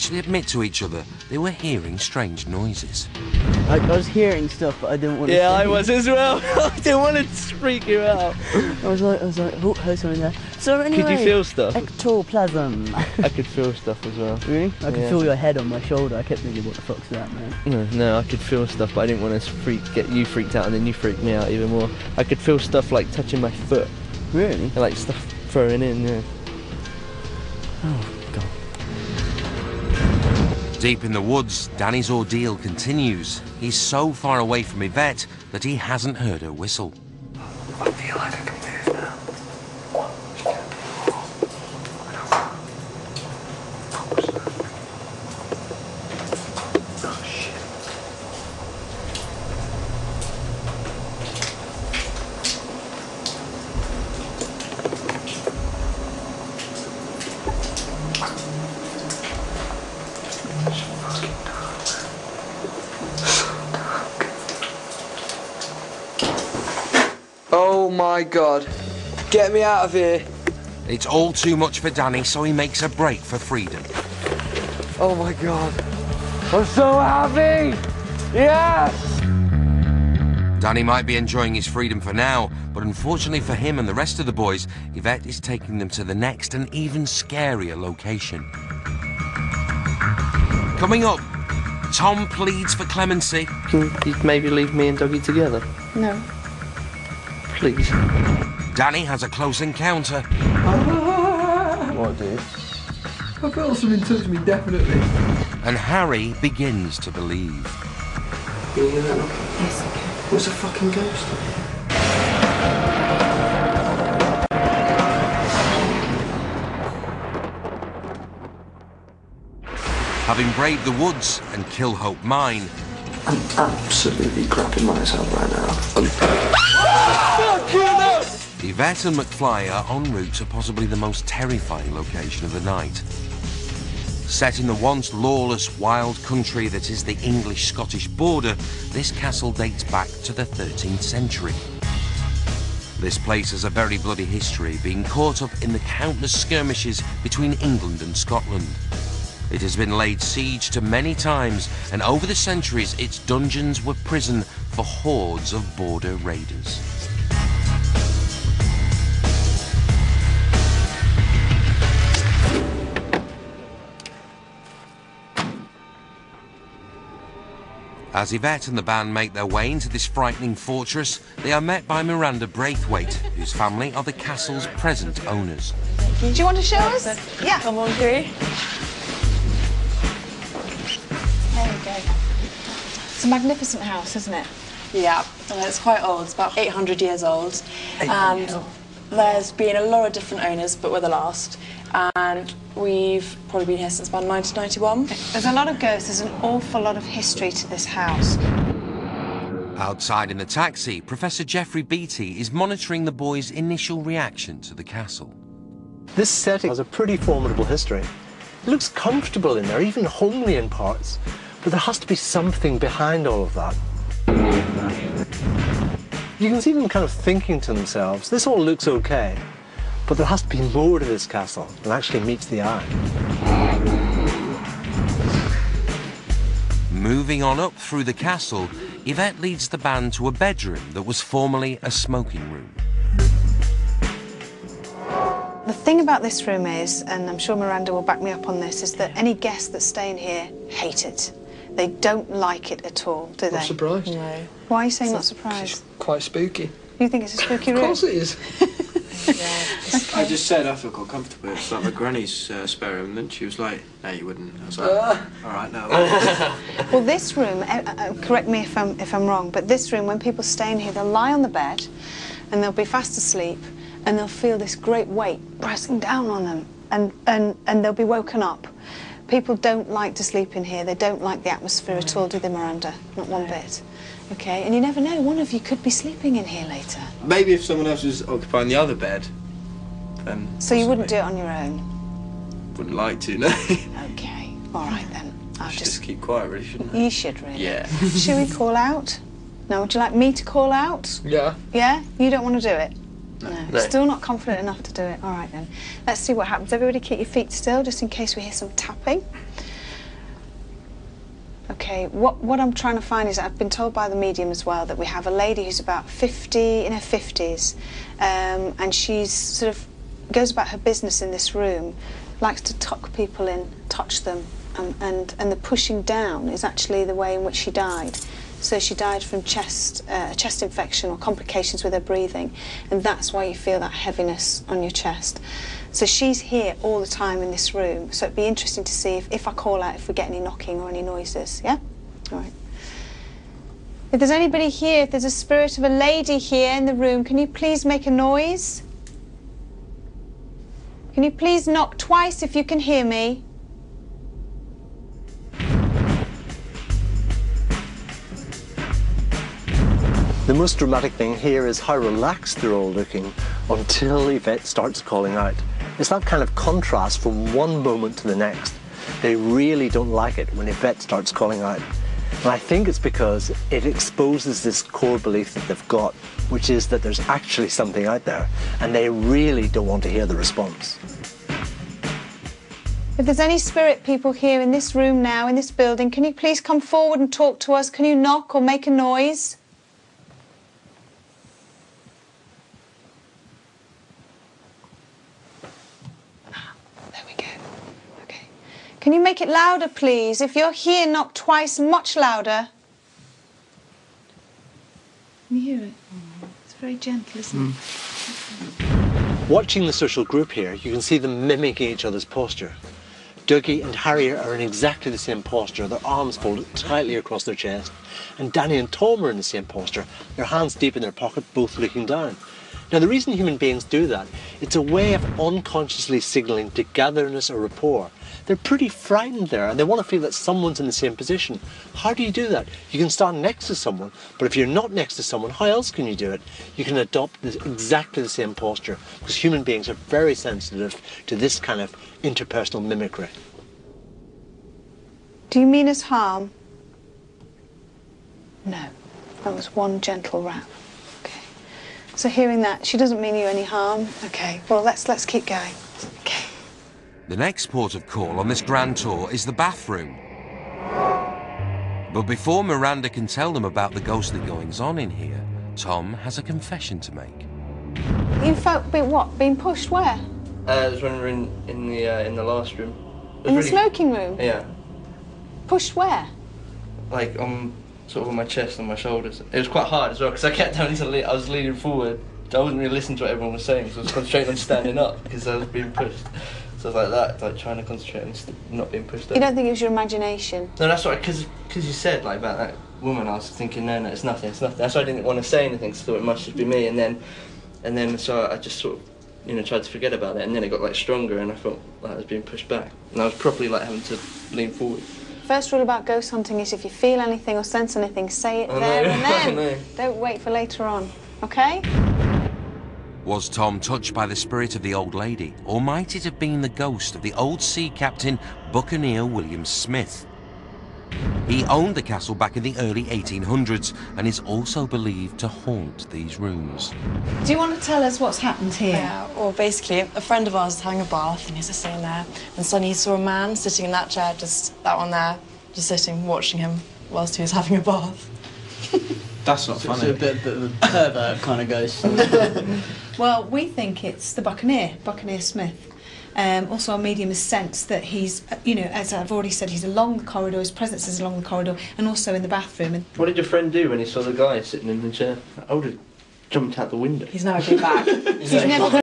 actually admit to each other they were hearing strange noises. I was hearing stuff, but I didn't want to. Yeah, I was as well. I didn't want to freak you out. I was like, oh, heard something there. So anyway, could you feel stuff? Ectoplasm. I could feel stuff as well. Really? I could feel your head on my shoulder. I kept thinking, what the fuck's that, man? No, I could feel stuff, but I didn't want to get you freaked out, and then you freaked me out even more. I could feel stuff like touching my foot. Really? And, like stuff throwing in, yeah. Oh, God. Deep in the woods, Danny's ordeal continues. He's so far away from Yvette that he hasn't heard her whistle. I feel like I can move now. Oh, shit. Oh my God, get me out of here. It's all too much for Danny, so he makes a break for freedom. Oh my God, I'm so happy. Yes! Danny might be enjoying his freedom for now, but unfortunately for him and the rest of the boys, Yvette is taking them to the next and even scarier location. Coming up, Tom pleads for clemency. Can you maybe leave me and Doggy together? No. Please. Danny has a close encounter. What, dude? I felt something touch me, definitely. And Harry begins to believe. Can you hear that? Yes, okay. What's a fucking ghost? Having braved the woods and Kill Hope Mine, I'm absolutely crapping myself right now. Yvette and McFly are en route to possibly the most terrifying location of the night. Set in the once lawless wild country that is the English-Scottish border, this castle dates back to the 13th century. This place has a very bloody history, being caught up in the countless skirmishes between England and Scotland. It has been laid siege to many times, and over the centuries its dungeons were prison for hordes of border raiders. As Yvette and the band make their way into this frightening fortress, they are met by Miranda Braithwaite, whose family are the castle's present owners. Do you want to show us? Yeah. Come on through. There we go. It's a magnificent house, isn't it? Yeah, it's quite old. It's about 800 years old. And there's been a lot of different owners, but we're the last. And we've probably been here since about 1991. There's a lot of ghosts. There's an awful lot of history to this house. Outside in the taxi, Professor Jeffrey Beattie is monitoring the boys' initial reaction to the castle. This setting has a pretty formidable history. It looks comfortable in there, even homely in parts, but there has to be something behind all of that. You can see them kind of thinking to themselves, this all looks okay, but there has to be more to this castle than actually meets the eye. Moving on up through the castle, Yvette leads the band to a bedroom that was formerly a smoking room. The thing about this room is, and I'm sure Miranda will back me up on this, is that any guests that stay in here hate it. They don't like it at all, do they? Not surprised. No. Why are you saying not surprised? It's quite spooky. You think it's a spooky room? Of course it is. Okay. I just said I feel quite comfortable. It's like my granny's spare room, and then she was like, no, you wouldn't. I was like, all right, no. Well, this room, correct me if I'm wrong, but this room, when people stay in here, they'll lie on the bed and they'll be fast asleep and they'll feel this great weight pressing down on them and they'll be woken up. People don't like to sleep in here. They don't like the atmosphere at all, do they, Miranda? Not one bit. Okay, and you never know, one of you could be sleeping in here later. Maybe if someone else was occupying the other bed, then... So you wouldn't do it on your own? Wouldn't like to, no. Okay, all right then. I should just keep quiet, really, shouldn't I? You should, really. Yeah. Should we call out? No, would you like me to call out? Yeah. Yeah? You don't want to do it? No. No. Still not confident enough to do it. All right then. Let's see what happens. Everybody keep your feet still, just in case we hear some tapping. Okay, what I'm trying to find is, I've been told by the medium as well that we have a lady who's about 50, in her 50s, and she's sort of goes about her business in this room, likes to tuck people in, touch them, and the pushing down is actually the way in which she died. So she died from chest infection or complications with her breathing, and that's why you feel that heaviness on your chest. So she's here all the time in this room, so it'd be interesting to see if I call out if we get any knocking or any noises, yeah? All right. If there's anybody here, if there's a spirit of a lady here in the room, can you please make a noise? Can you please knock twice if you can hear me? The most dramatic thing here is how relaxed they're all looking until Yvette starts calling out. It's that kind of contrast from one moment to the next. They really don't like it when Yvette starts calling out. And I think it's because it exposes this core belief that they've got, which is that there's actually something out there, and they really don't want to hear the response. If there's any spirit people here in this room now, in this building, can you please come forward and talk to us? Can you knock or make a noise? Can you make it louder, please? If you're here, knock twice, much louder. Can you hear it? It's very gentle, isn't it? Watching the social group here, you can see them mimicking each other's posture. Dougie and Harry are in exactly the same posture, their arms folded tightly across their chest. And Danny and Tom are in the same posture, their hands deep in their pocket, both looking down. Now, the reason human beings do that, it's a way of unconsciously signalling togetherness or rapport. They're pretty frightened there, and they want to feel that someone's in the same position. How do you do that? You can stand next to someone, but if you're not next to someone, how else can you do it? You can adopt exactly the same posture, because human beings are very sensitive to this kind of interpersonal mimicry. Do you mean us harm? No, that was one gentle rap. Okay. So hearing that, she doesn't mean you any harm. Okay, well, let's keep going. Okay. The next port of call on this grand tour is the bathroom. But before Miranda can tell them about the ghostly goings-on in here, Tom has a confession to make. You felt being pushed where? It was when we were in the last room. In the smoking room? Yeah. Pushed where? Like on sort of on my chest and my shoulders. It was quite hard as well because I kept having to I was leaning forward. I wasn't really listening to what everyone was saying, so I was concentrating on standing up because I was being pushed. So I was like that, like trying to concentrate on not being pushed up. You don't think it was your imagination? No, that's right, because you said like about that woman, I was thinking, no, it's nothing, it's nothing. That's why I didn't want to say anything, because I thought it must just be me, and then so I just sort of, tried to forget about it, and then it got like stronger, and I felt like I was being pushed back, and I was properly like having to lean forward. First rule about ghost hunting is if you feel anything or sense anything, say it there and then. Don't wait for later on, okay? Was Tom touched by the spirit of the old lady, or might it have been the ghost of the old sea captain Buccaneer William Smith? He owned the castle back in the early 1800s and is also believed to haunt these rooms. Do you want to tell us what's happened here? Yeah, well, basically, a friend of ours was having a bath and he was just sitting there, and suddenly he saw a man sitting in that chair, just that one there, just sitting, watching him whilst he was having a bath. That's not funny. It's a bit of a pervert kind of ghost. Well, we think it's the Buccaneer Smith. Also, our medium has sensed that he's, as I've already said, he's along the corridor, his presence is along the corridor, and also in the bathroom. And what did your friend do when he saw the guy sitting in the chair? I would have jumped out the window. He's never been back. he's never